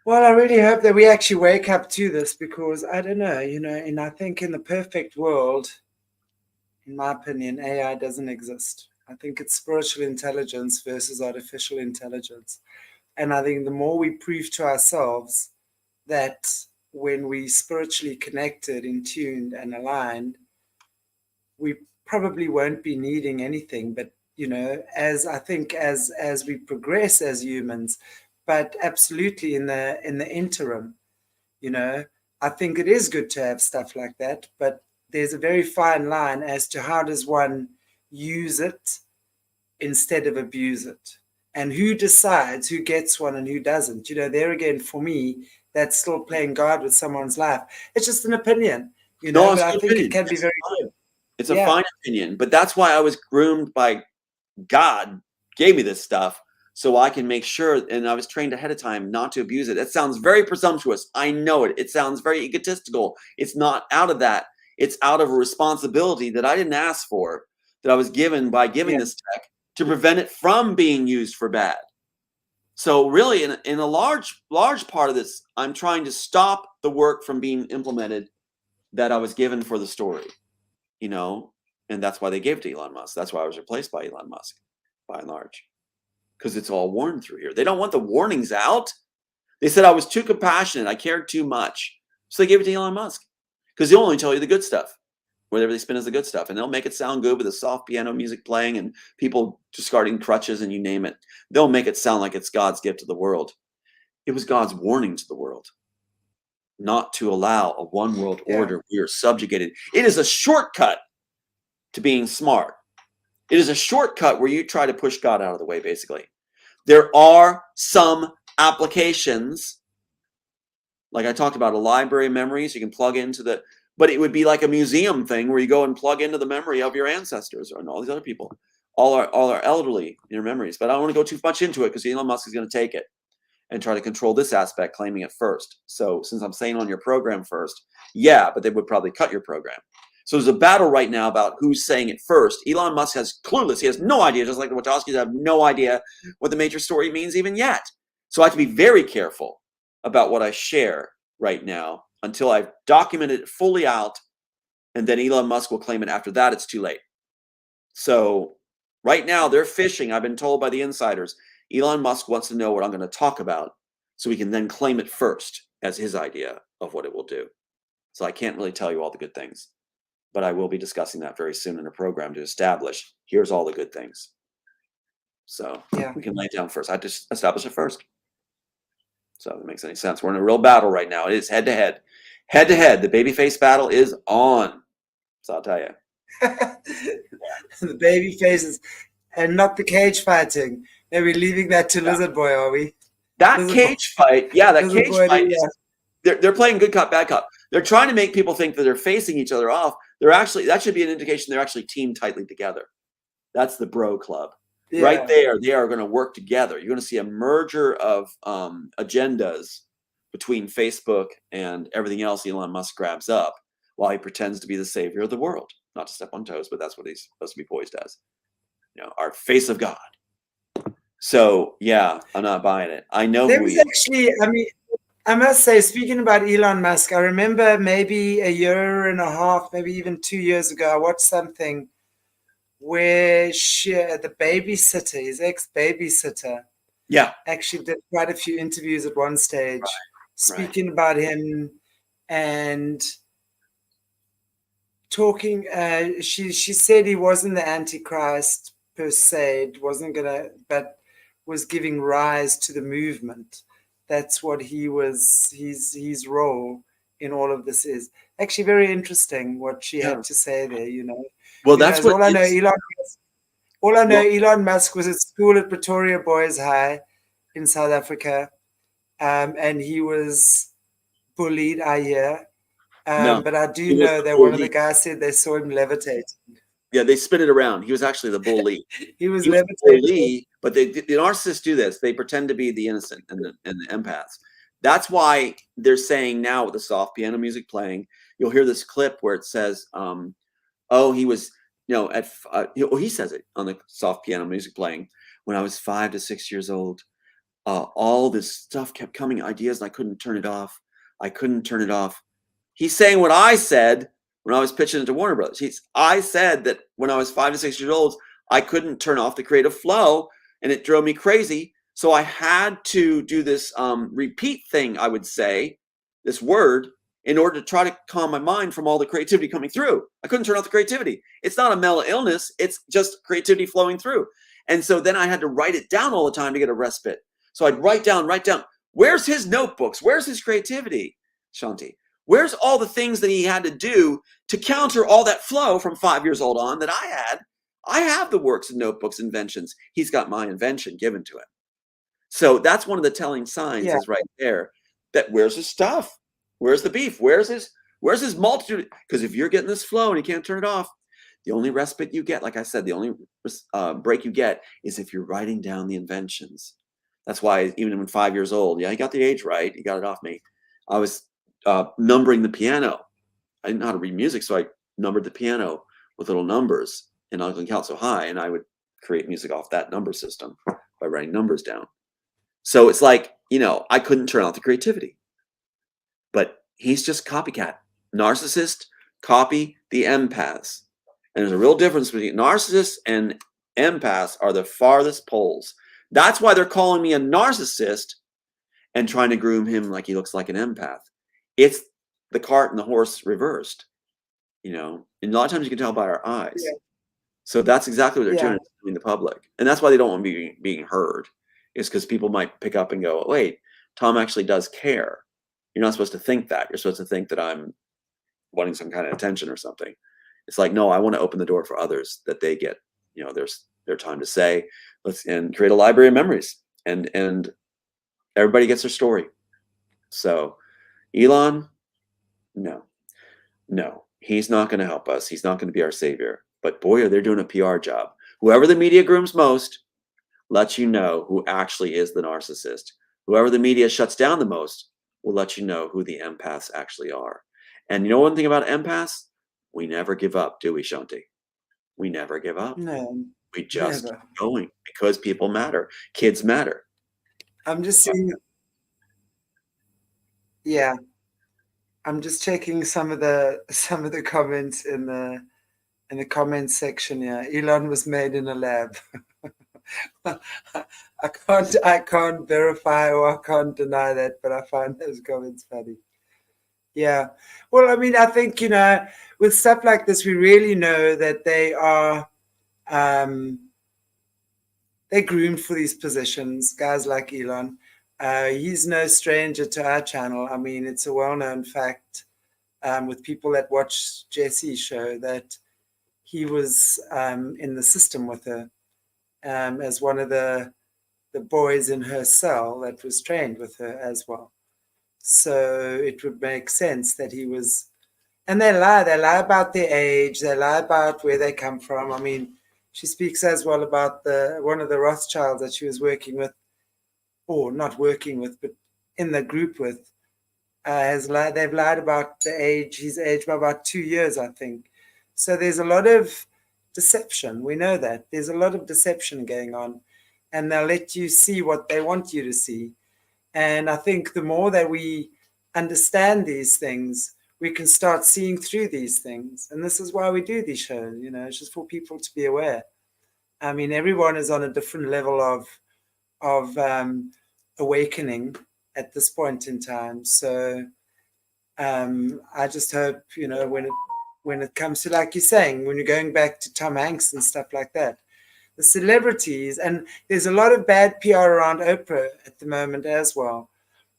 Well, I really hope that we actually wake up to this, because I don't know, and I think in the perfect world, in my opinion, AI doesn't exist. I think it's spiritual intelligence versus artificial intelligence. And I think the more we prove to ourselves that when we spiritually connected, in tuned and aligned, we probably won't be needing anything. But, as I think as we progress as humans, but absolutely in the interim, I think it is good to have stuff like that. But there's a very fine line as to how does one use it instead of abuse it, and who decides who gets one and who doesn't. There again, for me, that's still playing God with someone's life. It's just an opinion, but I think it can be very good. It's a fine opinion, but that's why I was groomed by God, gave me this stuff so I can make sure, and I was trained ahead of time not to abuse it. It sounds very presumptuous. I know it. It sounds very egotistical. It's not out of that. It's out of a responsibility that I didn't ask for, that I was given by giving this tech to prevent it from being used for bad. So really, in a large part of this, I'm trying to stop the work from being implemented that I was given for the story, and that's why they gave it to Elon Musk. That's why I was replaced by Elon Musk, by and large, because it's all warned through here. They don't want the warnings out. They said I was too compassionate. I cared too much. So they gave it to Elon Musk. Because they'll only tell you the good stuff, whatever they spin as the good stuff. And they'll make it sound good with the soft piano music playing and people discarding crutches and you name it. They'll make it sound like it's God's gift to the world. It was God's warning to the world not to allow a one world order. We are subjugated. It is a shortcut to being smart. It is a shortcut where you try to push God out of the way, basically. There are some applications, like I talked about, a library of memories you can plug into the, but it would be like a museum thing where you go and plug into the memory of your ancestors and all these other people, all our elderly in your memories. But I don't want to go too much into it because Elon Musk is going to take it and try to control this aspect, claiming it first. So since I'm saying on your program first, yeah, but they would probably cut your program. So there's a battle right now about who's saying it first. Elon Musk has clueless. He has no idea, just like the Wachowskis have no idea what the major story means even yet. So I have to be very careful about what I share right now until I've documented it fully out, and then Elon Musk will claim it. After that, it's too late. So right now they're fishing. I've been told by the insiders, Elon Musk wants to know what I'm going to talk about so he can then claim it first as his idea of what it will do. So I can't really tell you all the good things, but I will be discussing that very soon in a program to establish, here's all the good things. So we can lay it down first. I just establish it first. So if it makes any sense. We're in a real battle right now. It is head to head. Head to head. The babyface battle is on. So I'll tell you. The baby faces and not the cage fighting. Are we leaving that to Lizard Boy, are we? That Lizard cage fight, yeah, that Lizard cage Boy, fight, they're playing good cop, bad cop. They're trying to make people think that they're facing each other off. They're actually, that should be an indication they're actually teamed tightly together. That's the bro club. Yeah. Right there, they are going to work together. You're going to see a merger of agendas between Facebook and everything else Elon Musk grabs up while he pretends to be the savior of the world. Not to step on toes, but that's what he's supposed to be poised as. You know, our face of God. So, yeah, I'm not buying it. I know there was actually, I mean, I must say, speaking about Elon Musk, I remember maybe a year and a half, maybe even 2 years ago, I watched something where the babysitter, his ex-babysitter, actually did quite a few interviews at one stage, speaking about him and talking. She said he wasn't the Antichrist per se, wasn't gonna, but was giving rise to the movement. That's what he was. His role in all of this is actually very interesting. What she had to say there, you know. Well, that's what all I know. Elon Musk was at school at Pretoria Boys High in South Africa, and he was bullied, I hear. But I do know that one of the guys said they saw him levitating. Yeah, they spin it around. He was actually the bully. he was levitating. But the narcissists do this. They pretend to be the innocent and the empaths. That's why they're saying now with the soft piano music playing, you'll hear this clip where it says, oh, he was, you know, he says it on the soft piano music playing. When I was 5 to 6 years old, all this stuff kept coming, ideas, and I couldn't turn it off. I couldn't turn it off. He's saying what I said when I was pitching into Warner Brothers. I said that when I was 5 to 6 years old, I couldn't turn off the creative flow, and it drove me crazy. So I had to do this repeat thing, I would say, this word, in order to try to calm my mind from all the creativity coming through. I couldn't turn off the creativity. It's not a mental illness. It's just creativity flowing through. And so then I had to write it down all the time to get a respite. So I'd write down. Where's his notebooks? Where's his creativity, Shanti? Where's all the things that he had to do to counter all that flow from 5 years old on that I had? I have the works and notebooks, inventions. He's got my invention given to him. So that's one of the telling signs is right there that where's his stuff? Where's the beef? Where's his multitude? Because if you're getting this flow and you can't turn it off, the only respite you get, like I said, the only break you get is if you're writing down the inventions. That's why even when 5 years old, he got the age right. He got it off me. I was numbering the piano. I didn't know how to read music, so I numbered the piano with little numbers, and I could count so high, and I would create music off that number system by writing numbers down. So it's like, I couldn't turn off the creativity. But he's just copycat. Narcissist, copy the empaths. And there's a real difference between narcissists and empaths are the farthest poles. That's why they're calling me a narcissist and trying to groom him like he looks like an empath. It's the cart and the horse reversed, and a lot of times you can tell by our eyes. Yeah. So that's exactly what they're doing in the public. And that's why they don't want me being heard, is because people might pick up and go, wait, Tom actually does care. You're not supposed to think that. You're supposed to think that I'm wanting some kind of attention or something. It's like, no, I want to open the door for others, that they get, their time to say, and create a library of memories, and everybody gets their story. So Elon, no, he's not going to help us. He's not going to be our savior. But boy, are they doing a PR job. Whoever the media grooms most lets you know who actually is the narcissist. Whoever the media shuts down the most will let you know who the empaths actually are. And you know one thing about empaths? We never give up, do we, Shanti? We never give up. No, we just never. keep going, because people matter. Kids matter. I'm just seeing, yeah. I'm just checking some of the comments in the comments section here. Elon was made in a lab. I can't verify or I can't deny that, but I find those comments funny. Yeah. Well, I mean, I think, with stuff like this, we really know that they're groomed for these positions, guys like Elon. He's no stranger to our channel. I mean, it's a well-known fact with people that watch Jesse's show that he was in the system with her as one of the boys in her cell that was trained with her as well. So it would make sense that he was. And they lie about their age, they lie about where they come from. I mean, she speaks as well about one of the Rothschilds that she was working with, or not working with, but in the group with. They've lied about the age. He's aged by about 2 years, I think. So there's a lot of deception. We know that. There's a lot of deception going on. And they'll let you see what they want you to see. And I think the more that we understand these things, we can start seeing through these things. And this is why we do these shows. It's just for people to be aware. I mean, everyone is on a different level of awakening at this point in time. So I just hope, when it comes to, like you're saying, when you're going back to Tom Hanks and stuff like that, the celebrities, and there's a lot of bad PR around Oprah at the moment as well.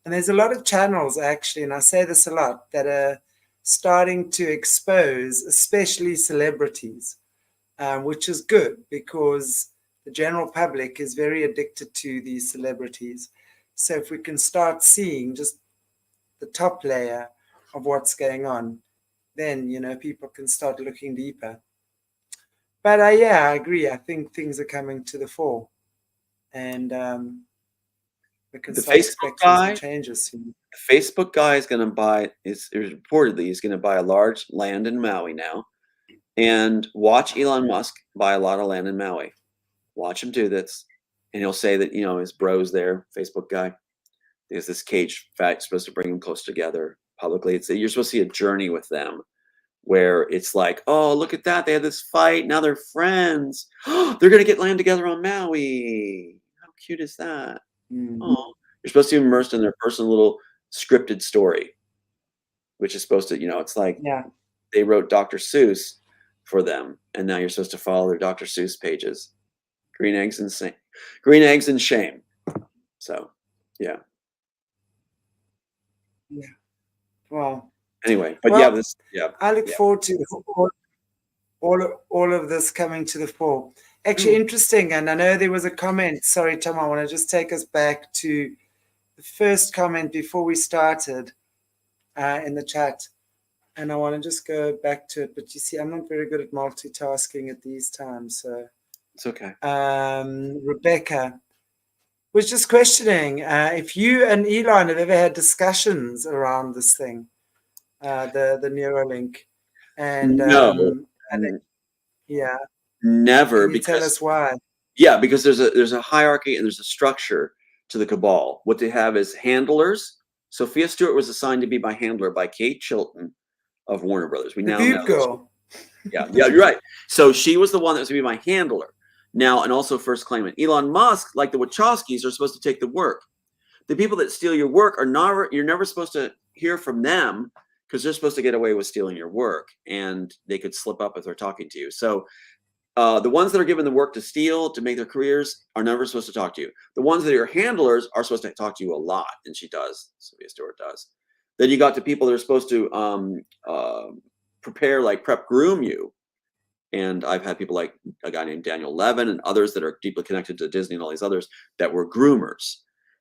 And there's a lot of channels, actually, and I say this a lot, that are starting to expose, especially celebrities, which is good because the general public is very addicted to these celebrities. So if we can start seeing just the top layer of what's going on, then, people can start looking deeper. But yeah, I agree. I think things are coming to the fore. And we can start expecting some changes soon. The Facebook guy is going to buy, reportedly, he's going to buy a large land in Maui now. And watch Elon Musk buy a lot of land in Maui. Watch him do this. And he'll say that, his bro's there, Facebook guy. There's this cage fight supposed to bring them close together publicly. You're supposed to see a journey with them where it's like, oh, look at that. They had this fight. Now they're friends. They're going to get land together on Maui. How cute is that? Mm-hmm. Oh, you're supposed to be immersed in their personal little scripted story, which is supposed to, it's like they wrote Dr. Seuss for them. And now you're supposed to follow their Dr. Seuss pages. Green eggs and shame. So, yeah. Yeah. Well. Anyway, but I look forward to all of this coming to the fore. Actually, interesting. And I know there was a comment. Sorry, Tom, I want to just take us back to the first comment before we started in the chat. And I want to just go back to it. But you see, I'm not very good at multitasking at these times. So it's okay. Rebecca was just questioning if you and Elon have ever had discussions around this thing, the Neuralink. And no. Yeah. Never. Can you tell us why? Yeah, because there's a hierarchy and there's a structure to the cabal. What they have is handlers. Sophia Stewart was assigned to be my handler by Kate Chilton of Warner Brothers. We now know. Girl. Yeah, you're right. So she was the one that was to be my handler. Now, and also first claimant. Elon Musk, like the Wachowskis, are supposed to take the work. The people that steal your work you're never supposed to hear from them because they're supposed to get away with stealing your work and they could slip up if they're talking to you. So the ones that are given the work to steal, to make their careers, are never supposed to talk to you. The ones that are handlers are supposed to talk to you a lot, and she does. Sophia Stewart does. Then you got the people that are supposed to prep groom you And I've had people like a guy named Daniel Levin and others that are deeply connected to Disney and all these others that were groomers.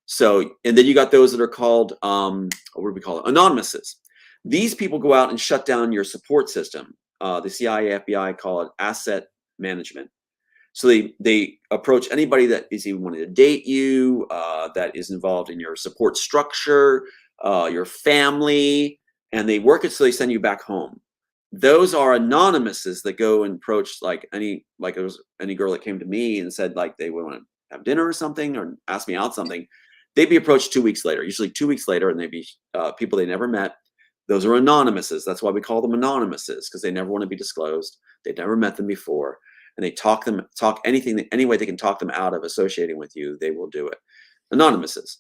So, and then you got those that are called, what do we call it? Anonymouses. These people go out and shut down your support system. The CIA, FBI call it asset management. So they approach anybody that is even wanting to date you, that is involved in your support structure, your family, and they work it so they send you back home. Those are anonymouses that go and approach like there was any girl that came to me and said like they would want to have dinner or something or ask me out something. They'd be approached 2 weeks later, usually 2 weeks later, and they'd be people they never met. Those are anonymouses. That's why we call them anonymouses, because they never want to be disclosed. They've never met them before. And they talk any way they can talk them out of associating with you, they will do it. Anonymouses.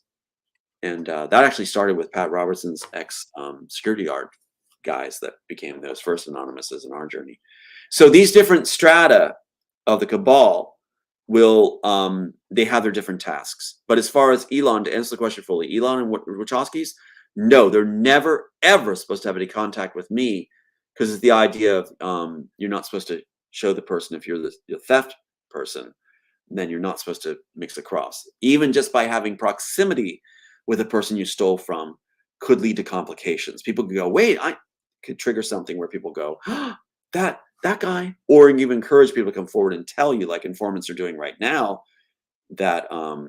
And that actually started with Pat Robertson's ex security guard guys that became those first anonymouses in our journey. So these different strata of the cabal will, they have their different tasks. But as far as Elon, to answer the question fully, Elon and Wachowski's, no, they're never, ever supposed to have any contact with me, because it's the idea of you're not supposed to show the person if you're the theft person, then you're not supposed to mix across. Even just by having proximity with the person you stole from could lead to complications. People could go, wait, I could trigger something where people go, oh, that guy, or you encourage people to come forward and tell you, like informants are doing right now, that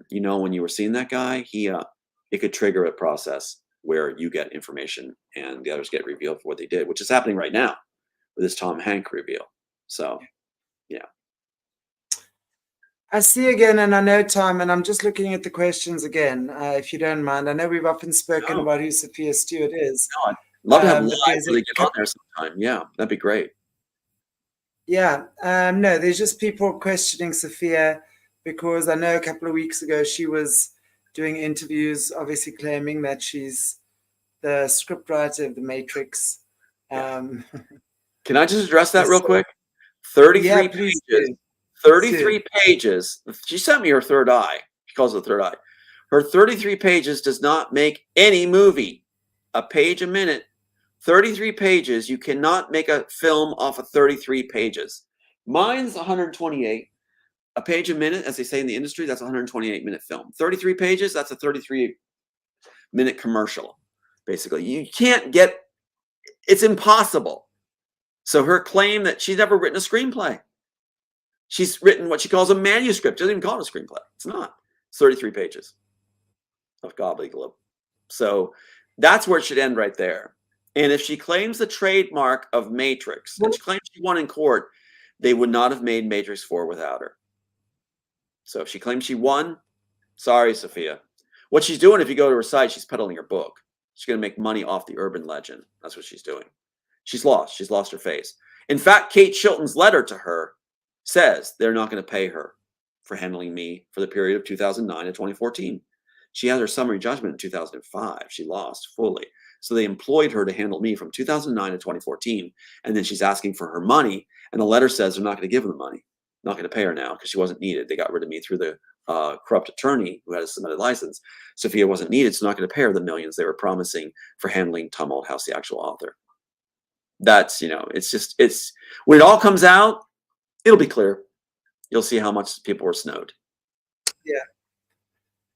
you know, when you were seeing that guy, it could trigger a process where you get information and the others get revealed for what they did, which is happening right now with this Tom Hanks reveal. So, yeah. I see again, and I know time, and I'm just looking at the questions again, if you don't mind. I know we've often spoken about who Sophia Stewart is. No, I'd love to have live so they get on there sometime. Yeah, that'd be great. Yeah, no, there's just people questioning Sophia, because I know a couple of weeks ago she was doing interviews, obviously claiming that she's the scriptwriter of The Matrix. Can I just address that real quick? 33 pages. 33 pages. She sent me her third eye. She calls it the third eye. Her 33 pages does not make any movie. A page a minute. 33 pages. You cannot make a film off of 33 pages. Mine's 128. A page a minute, as they say in the industry, that's a 128-minute film. 33 pages, that's a 33-minute commercial, basically. You can't get, it's impossible. So her claim that she's never written a screenplay. She's written what she calls a manuscript. She doesn't even call it a screenplay. It's not. It's 33 pages of gobbledygook. So that's where it should end right there. And if she claims the trademark of Matrix, and she claims she won in court, they would not have made Matrix 4 without her. So if she claims she won, sorry, Sophia. What she's doing, if you go to her site, she's peddling her book. She's going to make money off the urban legend. That's what she's doing. She's lost. She's lost her face. In fact, Kate Shilton's letter to her says they're not going to pay her for handling me for the period of 2009 to 2014. She had her summary judgment in 2005. She lost fully. So they employed her to handle me from 2009 to 2014. And then she's asking for her money. And the letter says they're not going to give her the money. Not going to pay her now because she wasn't needed. They got rid of me through the corrupt attorney who had a submitted license. Sophia wasn't needed, so not going to pay her the millions they were promising for handling Tom Althouse, the actual author. That's, you know, it's when it all comes out, it'll be clear. You'll see how much people were snowed. Yeah.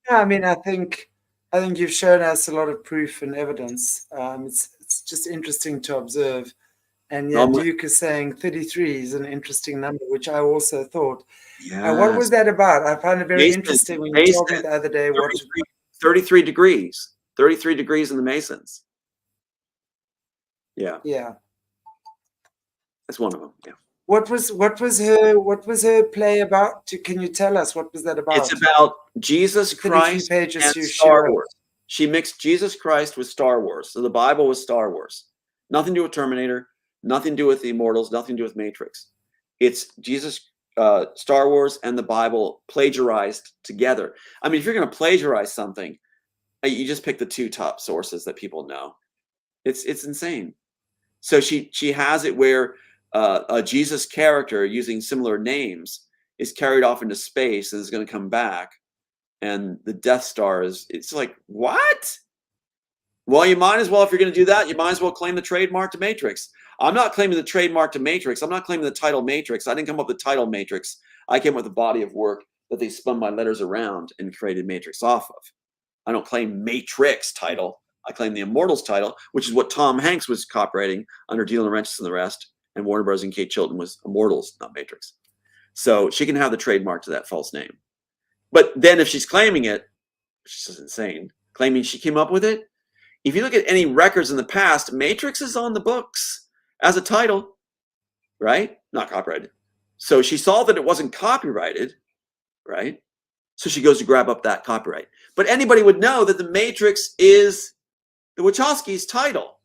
Yeah, I mean, I think you've shown us a lot of proof and evidence. It's just interesting to observe. And yeah, Duke is saying 33 is an interesting number, which I also thought. Yes. What was that about? I found it very interesting when you told me the other day. 33 degrees. 33 degrees in the Masons. Yeah. Yeah. That's one of them. Yeah. What was her play about? Can you tell us what was that about? It's about Jesus Christ and Star Wars. She mixed Jesus Christ with Star Wars. So the Bible was Star Wars. Nothing to do with Terminator. Nothing to do with the Immortals, nothing to do with Matrix. It's Jesus, Star Wars, and the Bible plagiarized together. I mean, if you're going to plagiarize something, you just pick the two top sources that people know. It's insane. So she has it where a Jesus character using similar names is carried off into space and is going to come back, and the Death Star it's like, what? Well, you might as well, if you're going to do that, you might as well claim the trademark to Matrix. I'm not claiming the trademark to Matrix. I'm not claiming the title Matrix. I didn't come up with the title Matrix. I came up with the body of work that they spun my letters around and created Matrix off of. I don't claim Matrix title. I claim the Immortals title, which is what Tom Hanks was copywriting under De Laurentiis and the rest, and Warner Bros. And Kate Chilton was Immortals, not Matrix. So she can have the trademark to that false name. But then if she's claiming it, which is insane, claiming she came up with it, if you look at any records in the past, Matrix is on the books as a title, right? Not copyrighted. So she saw that it wasn't copyrighted, right? So she goes to grab up that copyright. But anybody would know that the Matrix is the Wachowskis' title.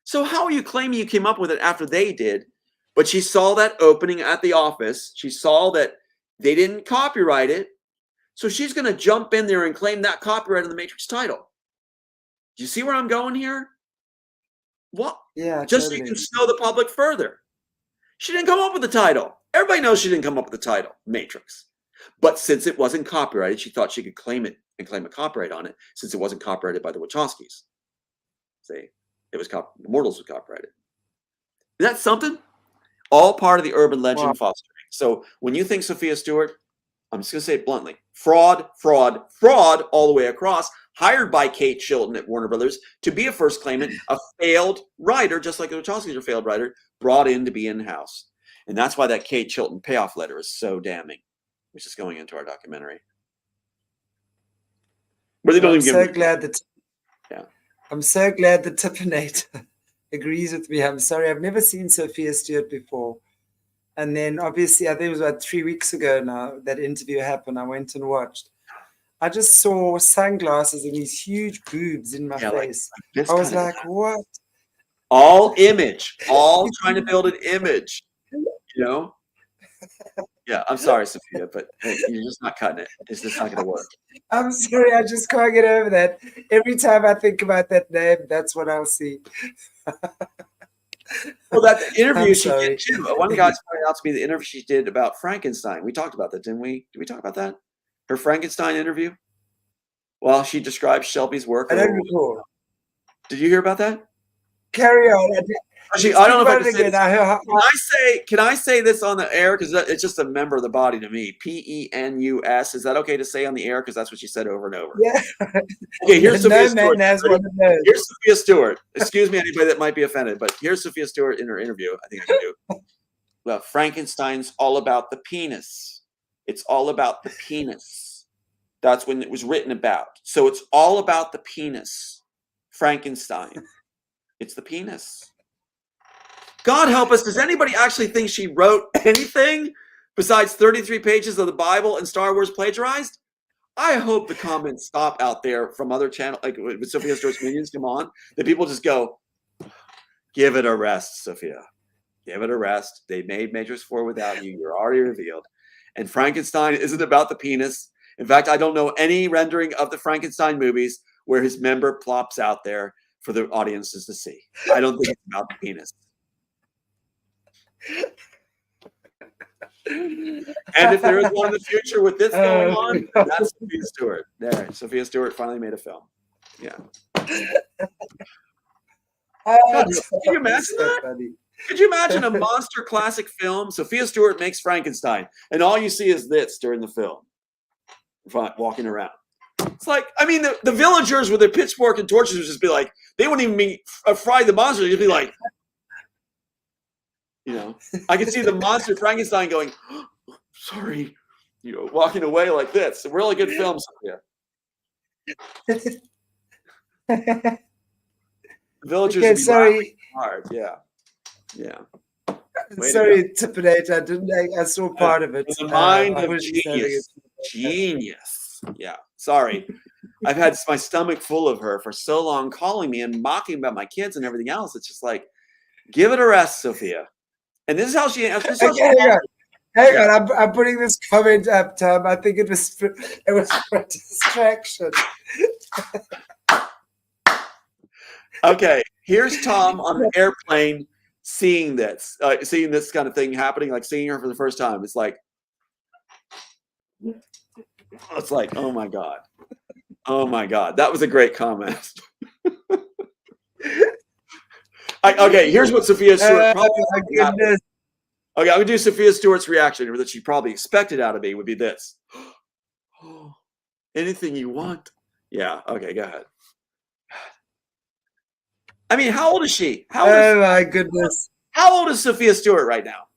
So how are you claiming you came up with it after they did? But she saw that opening at the office. She saw that they didn't copyright it. So she's going to jump in there and claim that copyright on the Matrix title. Do you see where I'm going here? What? Yeah, just totally. So you can snow the public further. She didn't come up with the title. Everybody knows she didn't come up with the title, Matrix. But since it wasn't copyrighted, she thought she could claim it and claim a copyright on it since it wasn't copyrighted by the Wachowskis. See, it was Immortals was copyrighted. Is that something? All part of the urban legend fostering. So when you think Sophia Stewart, I'm just going to say it bluntly, fraud, fraud, fraud all the way across, hired by Kate Chilton at Warner Brothers to be a first claimant, a failed writer, just like the Wachowskis are a failed writer, brought in to be in-house. And that's why that Kate Chilton payoff letter is so damning, which is going into our documentary. Where they don't even so glad that yeah. I'm so glad that Tippinator agrees with me. I'm sorry, I've never seen Sophia Stewart before. And then obviously, I think it was about 3 weeks ago now that interview happened. I went and watched. I just saw sunglasses and these huge boobs in my face. Like I was like, what? All image, all trying to build an image, you know? Yeah, I'm sorry, Sophia, but hey, you're just not cutting it. It's just not going to work. I'm sorry, I just can't get over that. Every time I think about that name, that's what I'll see. Well, that interview she did too. One guy's pointed out to me the interview she did about Frankenstein. We talked about that, didn't we? Did we talk about that? Her Frankenstein interview? Well, she describes Shelby's work. I don't recall. Did you hear about that? Carry on. Actually, I don't know if I can say this. Can I say this on the air? Because it's just a member of the body to me. PENUS. Is that okay to say on the air? Because that's what she said over and over. Yeah. Okay, here's Sophia Stewart. Here's Sophia Stewart. Excuse me, anybody that might be offended, but here's Sophia Stewart in her interview. I think I can do. Well, Frankenstein's all about the penis. It's all about the penis. That's when it was written about. So it's all about the penis. Frankenstein. It's the penis. God help us. Does anybody actually think she wrote anything besides 33 pages of the Bible and Star Wars plagiarized? I hope the comments stop out there from other channels, like with Sophia Stewart's Minions come on, that people just go, give it a rest, Sophia. Give it a rest. They made Matrix 4 without you. You're already revealed. And Frankenstein isn't about the penis. In fact, I don't know any rendering of the Frankenstein movies where his member plops out there for the audiences to see. I don't think it's about the penis. And if there is one in the future with this going on, that's Sophia Stewart. There, Sophia Stewart finally made a film. Yeah. God, can you imagine that? Funny. Could you imagine a monster classic film? Sophia Stewart makes Frankenstein, and all you see is this during the film, walking around. It's like, I mean, the villagers with their pitchfork and torches would just be like, they wouldn't even be fry the monster. They'd be like, you know, I could see the monster Frankenstein going, oh, sorry, you know, walking away like this. A really good film, Sophia. The villagers would be laughing hard. Yeah. Yeah. Sorry, Tippinator. I saw part of it. The mind of genius. Genius. Yeah. Sorry. I've had my stomach full of her for so long, calling me and mocking about my kids and everything else. It's just like, give it a rest, Sophia. And this is how she. Hang on. I'm putting this comment up, Tom. I think it was for distraction. Okay. Here's Tom on an airplane seeing this kind of thing happening, like seeing her for the first time. It's like, oh my God. Oh my God. That was a great comment. Okay, here's what Sophia Stewart probably my goodness. Okay, I'm gonna do Sophia Stewart's reaction that she probably expected out of me would be this. Anything you want. Yeah, okay, go ahead. I mean, how old is she? My goodness. How old is Sophia Stewart right now?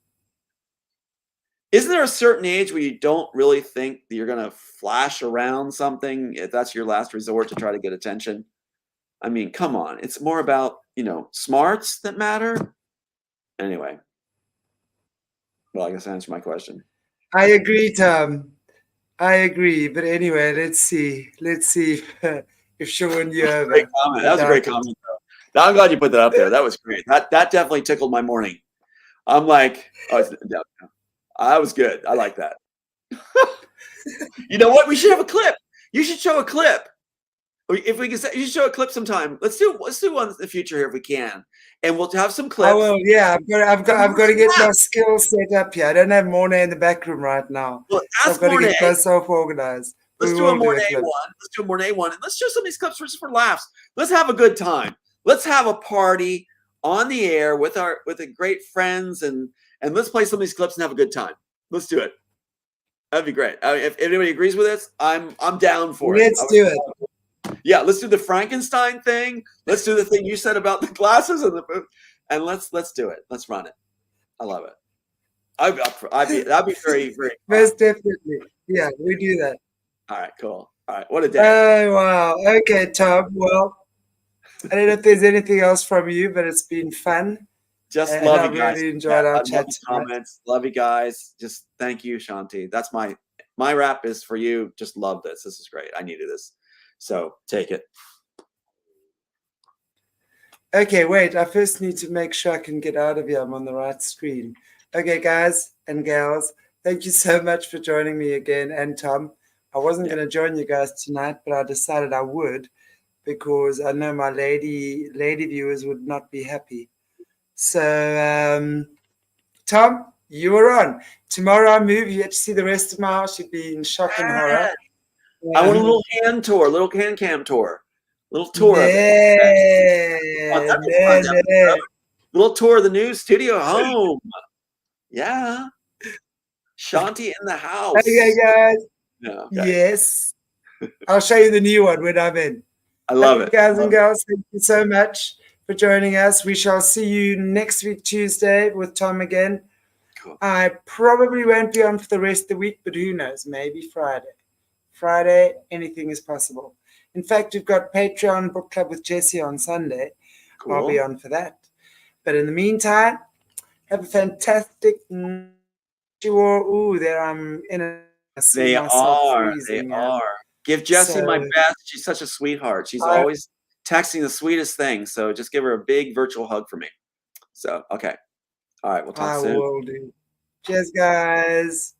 Isn't there a certain age where you don't really think that you're gonna flash around something if that's your last resort to try to get attention? I mean, come on. It's more about, smarts that matter. Anyway. Well, I guess answer my question. I agree, Tom. I agree. But anyway, let's see. Let's see if she'll win you over. Great comment. That was a great comment, though. I'm glad you put that up there. That was great. That definitely tickled my morning. I'm like, that was good. I like that. You know what? We should have a clip. You should show a clip. If we can say, you should show a clip sometime. Let's do one in the future here if we can, and we'll have some clips. Oh well, yeah. I've got to get my skills set up here. I don't have Morné in the back room right now. Well, so I've got to get myself organized. Let's do a Morné one. Let's do a Morné one, and let's show some of these clips just for laughs. Let's have a good time. Let's have a party on the air with the great friends, and let's play some of these clips and have a good time. Let's do it. That'd be great. If anybody agrees with this, I'm down for it. Let's do it. Yeah, let's do the Frankenstein thing. Let's do the thing you said about the glasses and let's do it. Let's run it. I love it. That'd be very, very most definitely. Yeah, we do that. All right, cool. All right, what a day. Oh wow. Okay, Tom. Well, I don't know if there's anything else from you, but it's been fun. Just love you guys. Really enjoyed our chat. Comments. Love you guys. Just thank you, Shanti. That's my rap is for you. Just love this. This is great. I needed this. So take it. Okay, wait. I first need to make sure I can get out of here. I'm on the right screen. Okay, guys and gals, thank you so much for joining me again. And Tom, I wasn't going to join you guys tonight, but I decided I would because I know my lady viewers would not be happy. So, Tom, you were on. Tomorrow I move. You get to see the rest of my house. You'd be in shock and horror. I want a little hand tour, little hand cam tour, little tour. Little tour of the new studio home. Yeah, Shanti in the house. Okay, guys. Okay. Yes, I'll show you the new one when I'm in. I love it, guys and girls. Thank you so much for joining us. We shall see you next week Tuesday with Tom again. Cool. I probably won't be on for the rest of the week, but who knows? Maybe Friday. Friday, anything is possible. In fact, we've got Patreon Book Club with Jesse on Sunday. Cool. I'll be on for that. But in the meantime, have a fantastic. Ooh, there I'm in a. They are. Give Jessie my best. She's such a sweetheart. She's always texting the sweetest things. So just give her a big virtual hug for me. So okay, all right, we'll talk soon. I will do. Cheers, guys.